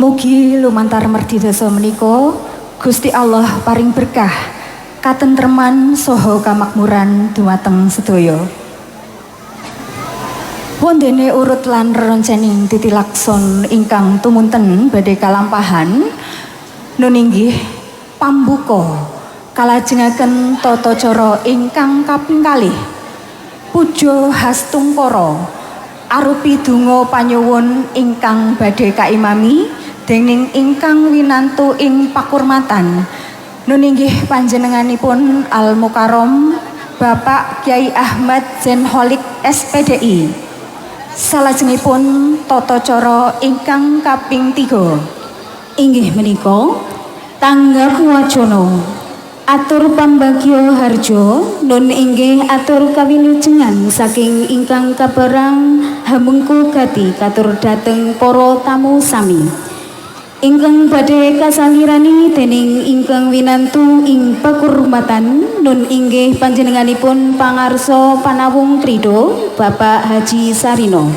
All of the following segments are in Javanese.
Mugi lumantar merdidasa menika Gusti Allah paring berkah, katentreman saha kamakmuran dumateng sedaya. Wondene urut lan rerencening titilakson ingkang tumunten badhe kalampahan nun inggih pambuka kalajengaken tata cara ingkang kaping kalih puja hastungkara arupi donga panyuwun ingkang badhe kaimami dening ingkang winantu ing pakurmatan nun inggih panjenenganipun Al Mukarrom Bapak Kyai Ahmad Zenholik SPDI. Salajengipun tata cara ingkang kaping 3 inggih menika tanggap wacana atur pambagya harja nun inggih atur kawilujengan saking ingkang kabarang hamengku gati katur dhateng para tamu sami ingkang badhe kasalirani dening ingkang winantu ing pakurmatan nun inggih panjenenganipun pangarsa Panawung Krido Bapak Haji Sarino.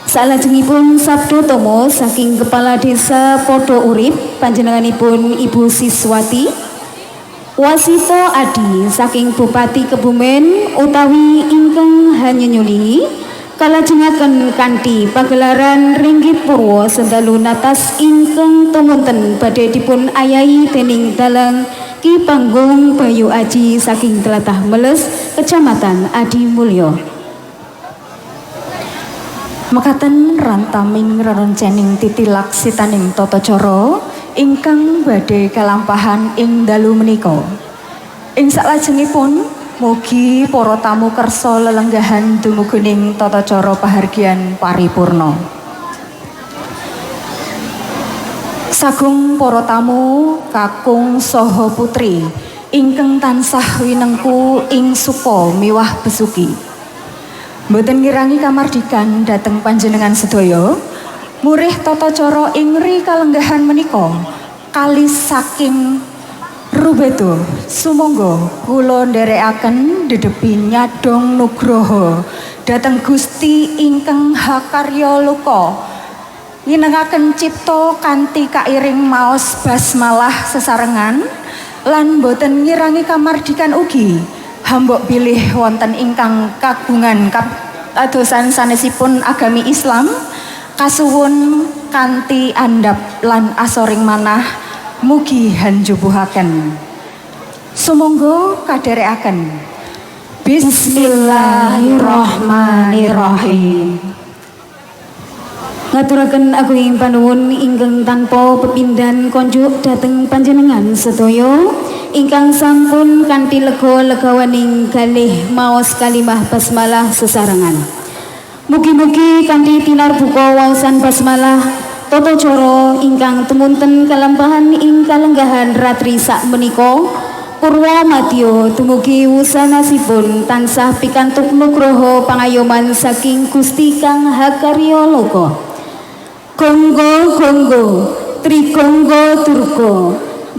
Salajengipun sabda tomo saking Kepala Desa Podo Urip panjenenganipun Ibu Siswati. Wasito Adi saking Bupati Kebumen utawi ingkang hanyunyuli kalajengaken kanthi pagelaran Ringgit Purwo Sendalu Natas ingkang tumunten badhe dipun ayahi dening Dalang Ki Panggung Bayu Aji saking Tlatah Meles Kecamatan Adi Mulyo. Mekaten rantaming rerencening titilaksitaning tata cara ingkang badhe kalampahan ing dalu menika. Ing salajengipun mugi para tamu kersa lelenggahan dumuguning tata cara pahargyan paripurna. Sagung para tamu kakung saha putri ingkang tansah winengku ing supa miwah besuki. Mboten ngirangi kamardikan dhateng panjenengan sedaya. Murih tata cara ing ri kalenggahan menika kalis saking rubedo sumangga kula nderekaken dedepi nyadong nugroho dhateng Gusti ingkang hakarya loka nginengaken cipta kanthi kairing maos basmalah sesarengan lan boten ngirangi kamardikan ugi hambok bilih wonten ingkang kagungan kadosan sanesipun agami Islam kasuwun kanthi andhap lan asoring manah mugi hanjubuhaken. Sumangga kadherekaken. Bismillahirrahmanirrahim. Ngaturaken agunging panuwun ingkang tanpa pepindhan konjuk dhateng panjenengan sedaya ingkang sampun kanthi lega-legawaning kalih maos kalimah basmalah sesarengan. Mugi-mugi kanthi tinarbuka waosan basmalah tata cara ingkang tumunten kalampahan ing kalenggahan ratri sak menika purwa madya dumugi wusanasipun tansah pikantuk nugroho pangayoman saking Gusti kang hakarya loka. Gonggo gonggo trigonggo durga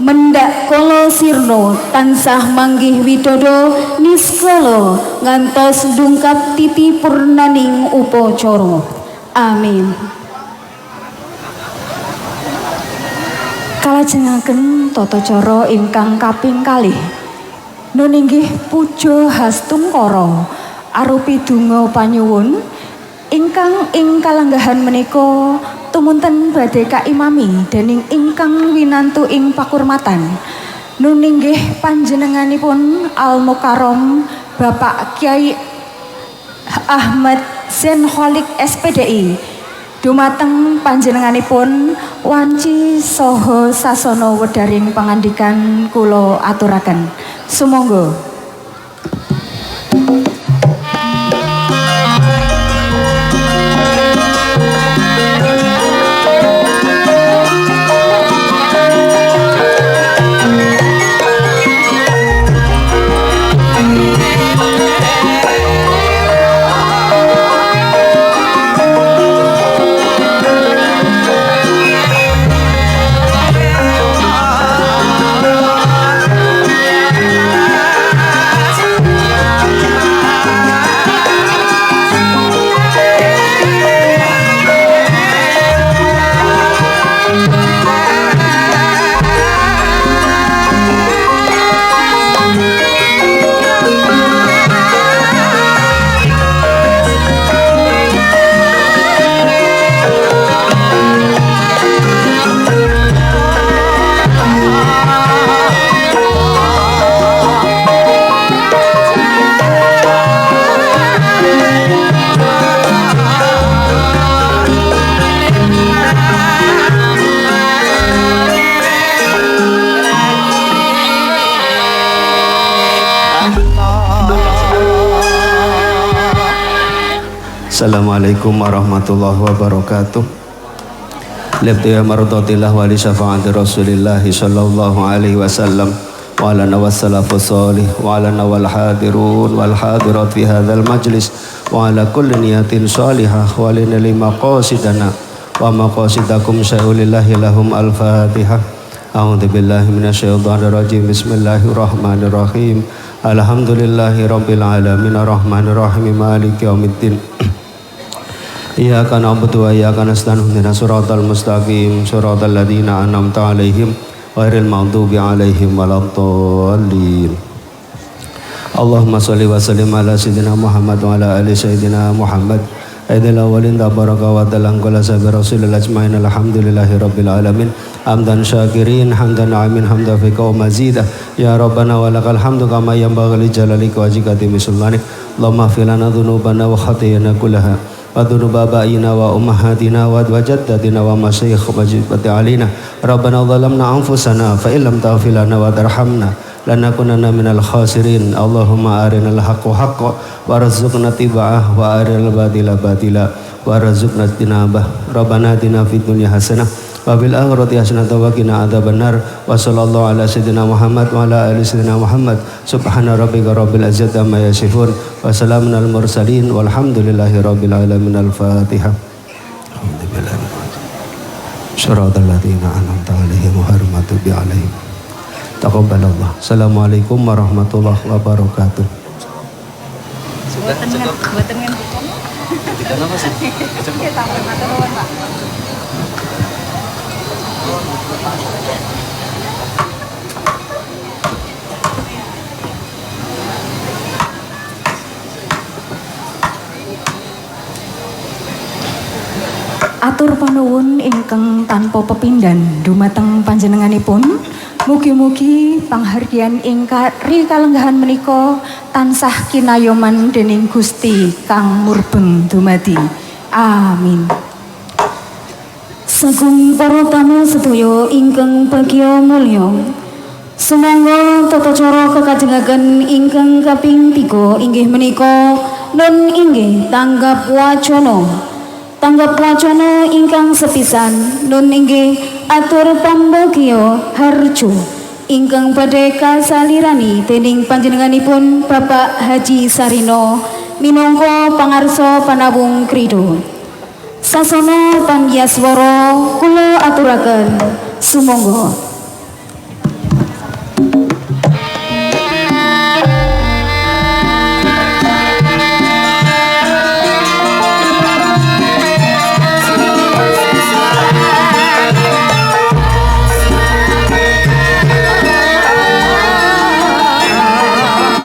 mendak kala sirna tansah manggih widodo niskala ngantos ndungkap titi purnaning upacara. Amin. Kalajengaken tata cara ingkang kaping kalih nun inggih puja hastungkara arupi donga panyuwun ingkang ing kalenggahan menika tumunten badhe kaimami dening ingkang winantu ing pakurmatan nun inggih panjenenganipun Al Mukarrom Bapak Kyai Ahmad Zenholik SPDI dumateng panjenenganipun wanci saha sasana wedaring pangandikan kula aturaken. Sumangga. Assalamualaikum warahmatullahi wabarakatuh. Lebtiya maradatillah wa li syafa'ati Rasulillah sallallahu alaihi wasallam wa ala nawassalafus salih wa ala nawal hadirun wal hadirat fi hadzal majlis wa ala kulli niyatin salihah wa lina lima qasidana wa maqasidakum syai'ulillahi lahum al-fatihah. A'udzu billahi minasyaitonir rajim. Bismillahirrahmanirrahim. Alhamdulillahi rabbil alamin arrahmanir rahim maliki yaumiddin. Iyyaka na'budu wa iyyaka nasta'in ihdinas siratal mustaqim siratal ladzina an'amta 'alaihim ghairil maghdubi 'alaihim waladdallin. Allahumma shalli wa sallim ala sayyidina Muhammad wa ala ali sayyidina Muhammad. Aidil awalin tabaraka wa ta'ala qala sabi rasulil ajmain alhamdulillahi rabbil alamin hamdan syakirin hamdan amin hamdan fika wa mazida ya rabbana wa lakal hamdu kama yanbaghi li jalalika wa wajhika sultanik. Allahumma fir lana dhunubana wa khatayana kullaha wa dhunuba abaina wa ummahatina wa jaddatina wa masyayikh majibati alina. Rabbana zalamna anfusana fa illam taghfir lana wa tarhamna lanakunanna minal khasirin. Allahumma arinal haqqa haqqa warzuqna tiba'ah wa arinal batila batila warzuqna tinabah. Rabbana atina fid dunya hasanah wa fil akhirati hasanah wa qina adzabannar. Wa sallallahu ala sayyidina Muhammad wa ala ali sayyidina Muhammad. Subhana rabbika rabbil izzati amma yasifun wa salamun al mursalin walhamdulillahi rabbil alamin. Al-Fatihah. Syaratal ladzina an'amta 'alaihim ghairil maghdubi 'alaihim. Taqabbalallah. Assalamualaikum warahmatullahi wabarakatuh. Sudah cukup. Buatan yang bukan. Tidak apa sih? Kita Pak. Atur panuwun ingkang tanpa pepindhan dumateng panjenenganipun. Mugi-mugi panghargyan ingkang rikalenggahan menika tansah kinayoman dening Gusti kang murbeng dumadi. Amin. Sagung para tamu sedaya ingkang bagya mulya. Sumangga tata cara kekajengaken ingkang kaping 3 inggih menika nun inggih tanggap wacana. Tanggap wacana ingkang sepisan nun inggih atur pambagya harjo ingkang badhe kasalirani dening panjenenganipun Bapak Haji Sarino minangka pangarsa panawung krida. Sasana panggiyaswara kula aturaken sumangga.